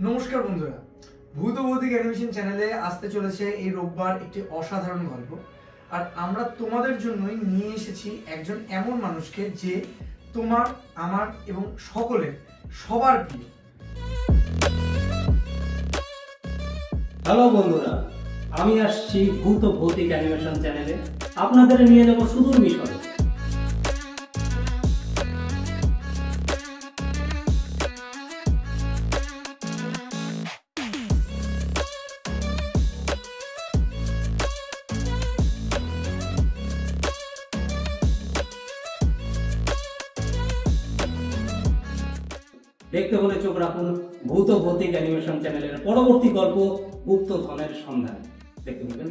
নমস্কার বন্ধুরা, ভূত ভৌতিক অ্যানিমেশন চ্যানেলে আসতে চলেছে এই রোববার একটি অসাধারণ গল্প। আর আমরা তোমাদের জন্যই নিয়ে এসেছি একজন এমন মানুষকে যে তোমার, আমার এবং সকলের সবার প্রিয়। হ্যালো বন্ধুরা, আমি আসছি ভূত ভৌতিক অ্যানিমেশন চ্যানেলে আপনাদের নিয়ে যাব সুদূর মিশরে। দেখতে হলে চোখ রাখুন ভূত ভৌতিক অ্যানিমেশন চ্যানেলের পরবর্তী গল্প গুপ্তধনের সন্ধান। দেখতে পাবেন।